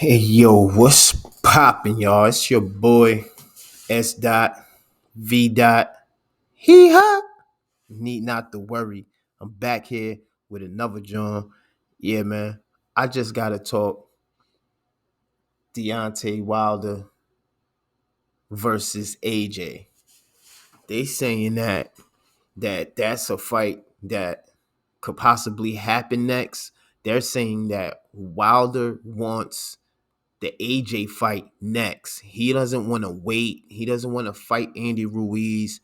Hey yo, what's poppin', y'all? It's your boy S. Dot V. Dot. Hee ha! Need not to worry. I'm back here with another John. Yeah, man. I just gotta talk Deontay Wilder versus AJ. They saying that's a fight that could possibly happen next. They're saying that Wilder wants the AJ fight next. He doesn't want to wait. He doesn't want to fight Andy Ruiz.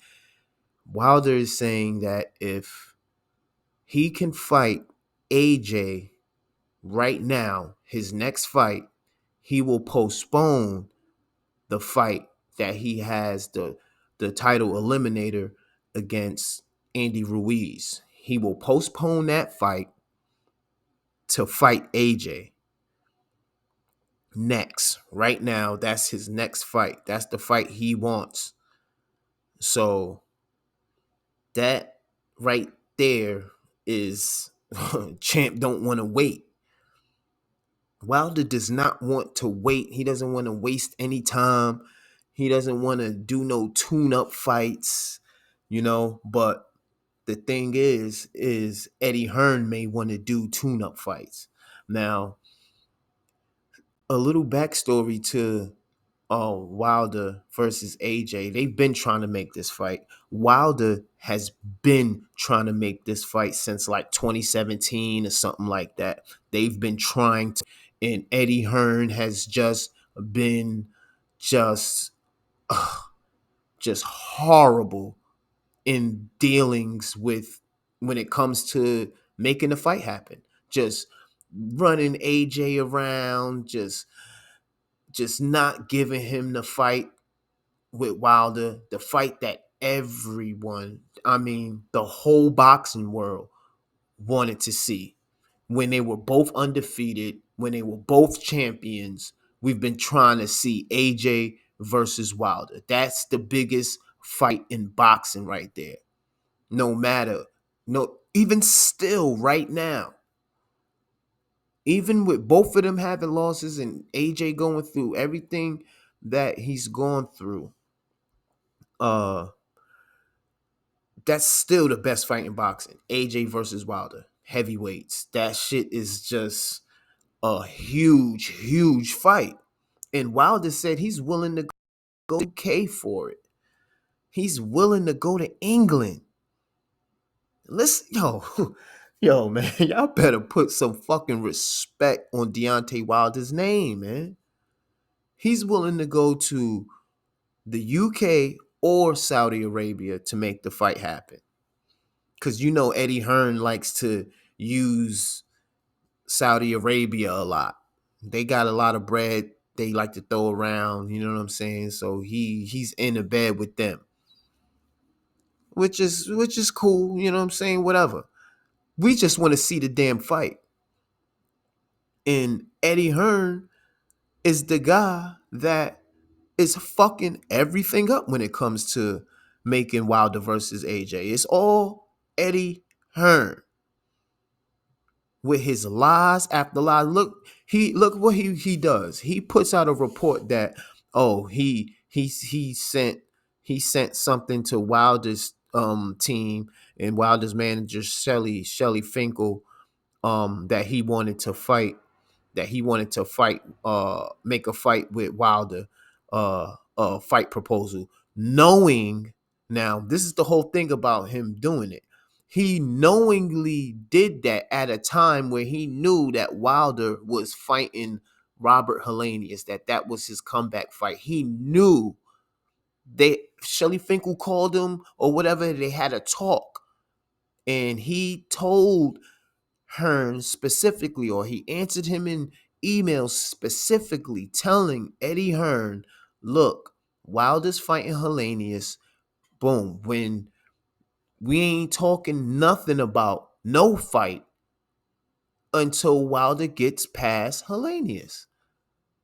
Wilder is saying that if he can fight AJ right now, his next fight, he will postpone the fight that he has the title eliminator against Andy Ruiz. He will postpone that fight to fight AJ next. Right now, that's his next fight. That's the fight he wants. So that right there is Champ don't want to wait. Wilder does not want to wait. He doesn't want to waste any time. He doesn't want to do no tune-up fights, but the thing is Eddie Hearn may want to do tune-up fights. Now, a little backstory to Wilder versus AJ. They've been trying to make this fight. Wilder has been trying to make this fight since like 2017 or something like that. They've been trying to, and Eddie Hearn has just been just uh, just horrible in dealings with when it comes to making the fight happen. Just running AJ around, just not giving him the fight with Wilder, the fight that everyone, I mean, the whole boxing world wanted to see. When they were both undefeated, when they were both champions, we've been trying to see AJ versus Wilder. That's the biggest fight in boxing right there. No matter, no, even still right now, even with both of them having losses and AJ going through everything that he's gone through, uh that's still the best fight in boxing. AJ versus Wilder, heavyweights. That shit is just a huge, huge fight. And Wilder said he's willing to go to UK for it. He's willing to go to England. Listen, yo, man, y'all better put some fucking respect on Deontay Wilder's name, man. He's willing to go to the UK or Saudi Arabia to make the fight happen. Because Eddie Hearn likes to use Saudi Arabia a lot. They got a lot of bread they like to throw around, you know what I'm saying? So he's in the bed with them. Which is cool, you know what I'm saying? Whatever. We just want to see the damn fight. And Eddie Hearn is the guy that is fucking everything up when it comes to making Wilder versus AJ. It's all Eddie Hearn with his lies after lies. Look what he does. He puts out a report that he sent something to Wilder's team and Wilder's manager Shelly Finkel that he wanted to fight, make a fight with Wilder, a fight proposal, knowing. Now this is the whole thing about him doing it. He knowingly did that at a time where he knew that Wilder was fighting Robert Helenius, that was his comeback fight. He knew Shelly Finkel called him or whatever. They had a talk, and he told Hearn specifically, or he answered him in emails specifically telling Eddie Hearn, look, Wilder's fighting Helenius. Boom. When we ain't talking nothing about no fight until Wilder gets past Helenius.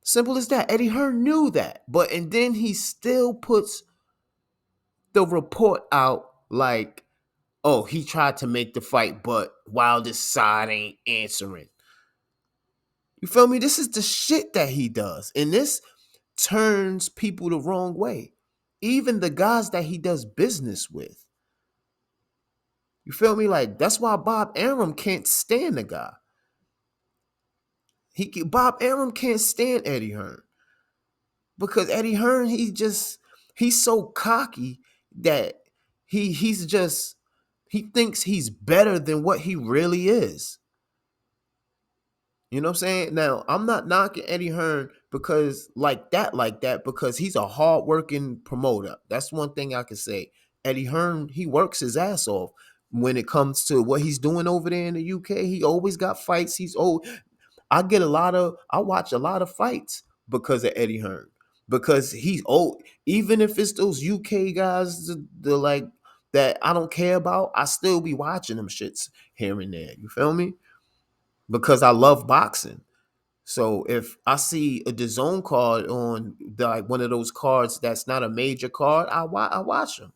Simple as that. Eddie Hearn knew that. And then he still puts the report out like, oh, he tried to make the fight, but Wilder's side ain't answering. You feel me? This is the shit that he does. And this turns people the wrong way. Even the guys that he does business with. You feel me? Like, that's why Bob Arum can't stand the guy. Bob Arum can't stand Eddie Hearn. Because Eddie Hearn, he's so cocky that he thinks he's better than what he really is. You know what I'm saying? Now, I'm not knocking Eddie Hearn because because he's a hardworking promoter. That's one thing I can say. Eddie Hearn, he works his ass off when it comes to what he's doing over there in the UK. He always got fights. I watch a lot of fights because of Eddie Hearn. Because he's old. Even if it's those UK guys the like that I don't care about, I still be watching them shits here and there. You feel me? Because I love boxing. So if I see a DAZN card on like one of those cards that's not a major card, I watch them.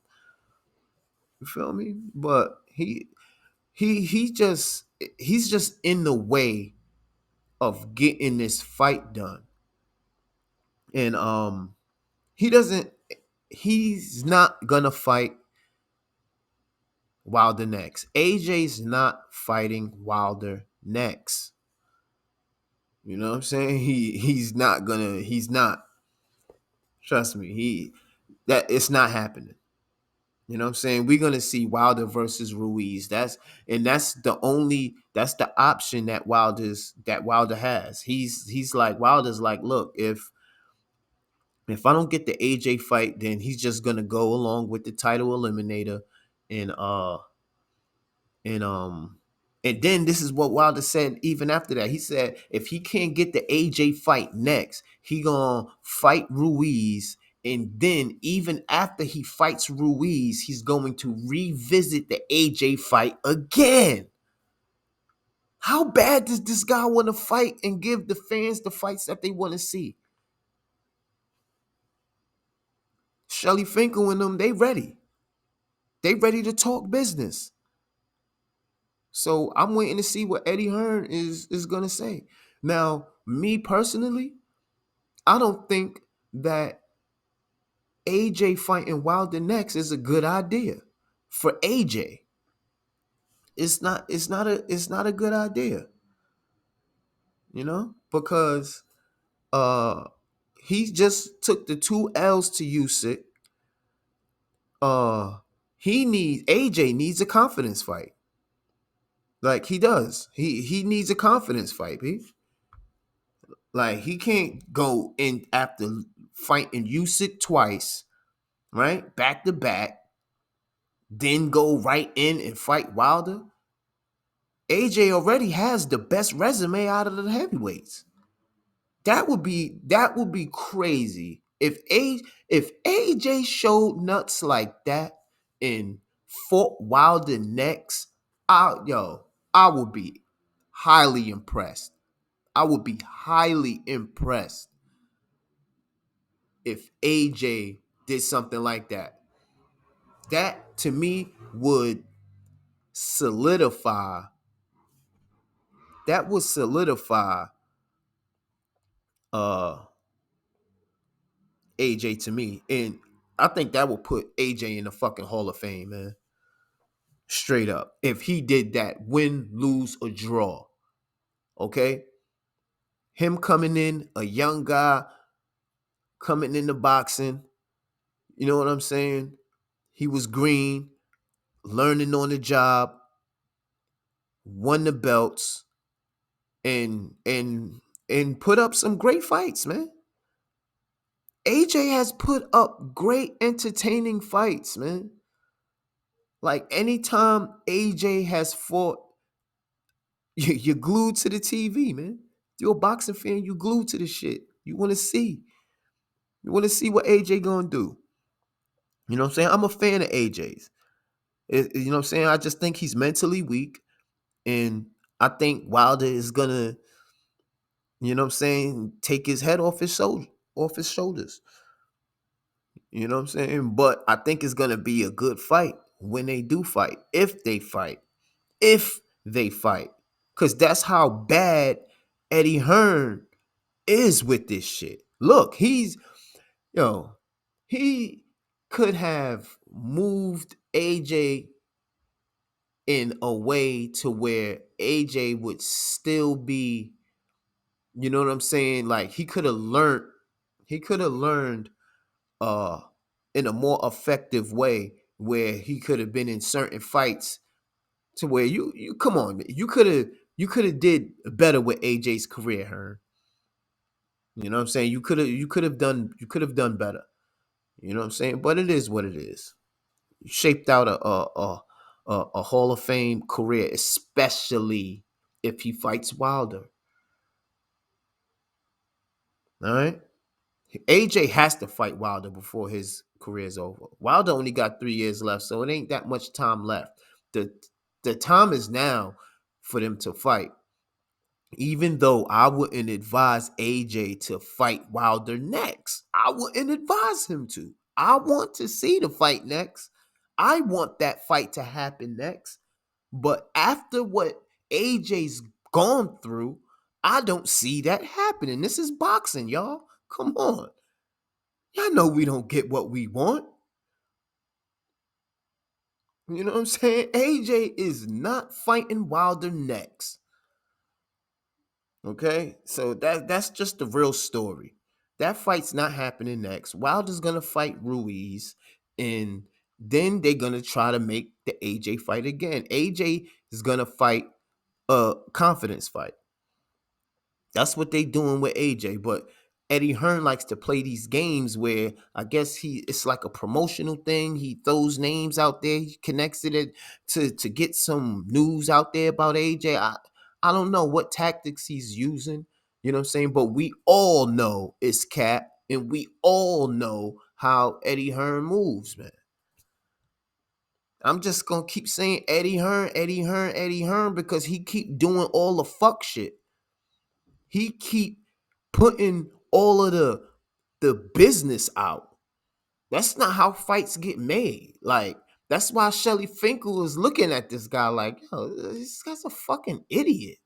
You feel me? But he's just in the way of getting this fight done. And he doesn't he's not gonna fight Wilder next. AJ's not fighting Wilder next. You know what I'm saying? He's not. Trust me, that it's not happening. You know what I'm saying? We're gonna see Wilder versus Ruiz. That's the option that Wilder has. He's like Wilder's like, look, if I don't get the AJ fight, then he's just gonna go along with the title eliminator and and um and then this is what Wilder said even after that. He said if he can't get the AJ fight next, he gonna fight Ruiz. And then even after he fights Ruiz, he's going to revisit the AJ fight again. How bad does this guy want to fight and give the fans the fights that they want to see? Shelly Finkel and them, they ready. They ready to talk business. So I'm waiting to see what Eddie Hearn is gonna say. Now, me personally, I don't think that AJ fighting Wilder next is a good idea for AJ. It's not a good idea, because he just took the two L's to Usyk. AJ needs a confidence fight. Like he does. He needs a confidence fight, B. Like he can't go in after fighting Usyk twice, right? Back to back, then go right in and fight Wilder. AJ already has the best resume out of the heavyweights. That would be crazy if AJ showed nuts like that and fought Wilder next. I would be highly impressed. I would be highly impressed if AJ did something like that. That to me would solidify. That would solidify uh AJ to me. And I think that will put AJ in the fucking Hall of Fame, man. Straight up. If he did that, win, lose, or draw. Okay? Him coming in, a young guy coming into boxing. You know what I'm saying? He was green, learning on the job, won the belts, and put up some great fights, man. AJ has put up great entertaining fights, man. Like anytime AJ has fought, you're glued to the TV, man. If you're a boxing fan, you glued to the shit. You want to see. You want to see what AJ gonna do. You know what I'm saying? I'm a fan of AJ's. You know what I'm saying? I just think he's mentally weak. And I think Wilder is gonna, you know what I'm saying, take his head off his shoulders. You know what I'm saying? But I think it's gonna be a good fight when they do fight. If they fight. If they fight. Because that's how bad Eddie Hearn is with this shit. Look, yo, he could have moved AJ in a way to where AJ would still be, you know what I'm saying? Like he could have learned uh in a more effective way where he could have been in certain fights to where you come on, man. You could have did better with AJ's career, Hearn. You know what I'm saying? You could have done better. You know what I'm saying? But it is what it is. You shaped out a Hall of Fame career, especially if he fights Wilder. All right. AJ has to fight Wilder before his career is over. Wilder only got 3 years left, so it ain't that much time left. The the time is now for them to fight. Even though I wouldn't advise AJ to fight Wilder next, I wouldn't advise him to. I want to see the fight next. I want that fight to happen next. But after what AJ's gone through, I don't see that happening. This is boxing, y'all. Come on. Y'all know we don't get what we want. You know what I'm saying? AJ is not fighting Wilder next. Okay? So that's just the real story. That fight's not happening next. Wilder's gonna fight Ruiz, and then they're gonna try to make the AJ fight again. AJ is gonna fight a confidence fight. That's what they doing with AJ. But Eddie Hearn likes to play these games where I guess it's like a promotional thing. He throws names out there, he connects it to get some news out there about AJ. I don't know what tactics he's using, you know what I'm saying? But we all know it's cap, and we all know how Eddie Hearn moves, man. I'm just gonna keep saying Eddie Hearn, Eddie Hearn, Eddie Hearn because he keep doing all the fuck shit. He keep putting all of the business out. That's not how fights get made. Like, that's why Shelly Finkel is looking at this guy like, yo, this guy's a fucking idiot.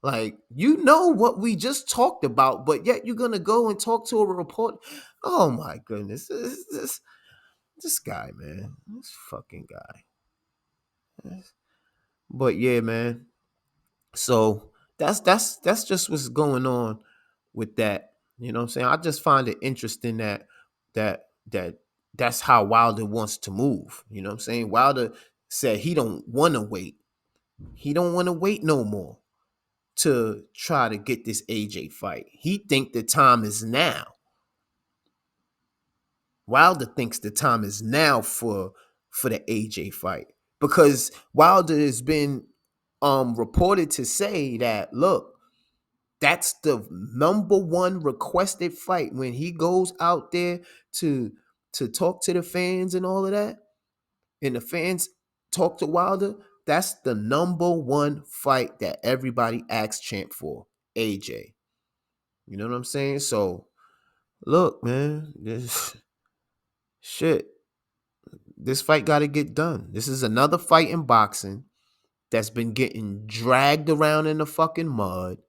Like, you know what we just talked about, but yet you're gonna go and talk to a reporter. Oh my goodness. This guy, man. This fucking guy. But yeah, man. So that's just what's going on with that. You know what I'm saying? I just find it interesting that that's how Wilder wants to move. You know what I'm saying? Wilder said he don't want to wait. He don't want to wait no more to try to get this AJ fight. He think the time is now. Wilder thinks the time is now for the AJ fight because Wilder has been reported to say that look, that's the number one requested fight when he goes out there to talk to the fans and all of that, and the fans talk to Wilder. That's the number one fight that everybody asks Champ for, AJ. You know what I'm saying? So look, man, this shit. This fight got to get done. This is another fight in boxing that's been getting dragged around in the fucking mud,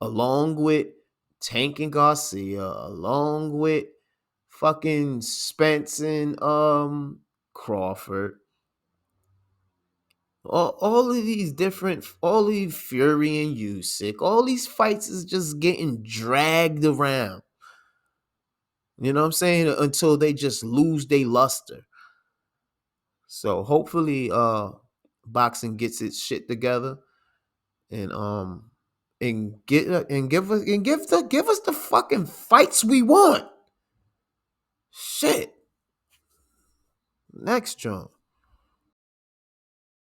along with Tank and Garcia, along with fucking Spence and Crawford. All of these different, all these Fury and Usyk, all these fights is just getting dragged around. You know what I'm saying? Until they just lose their luster. So hopefully boxing gets its shit together and give us the fucking fights we want. Shit. Next John.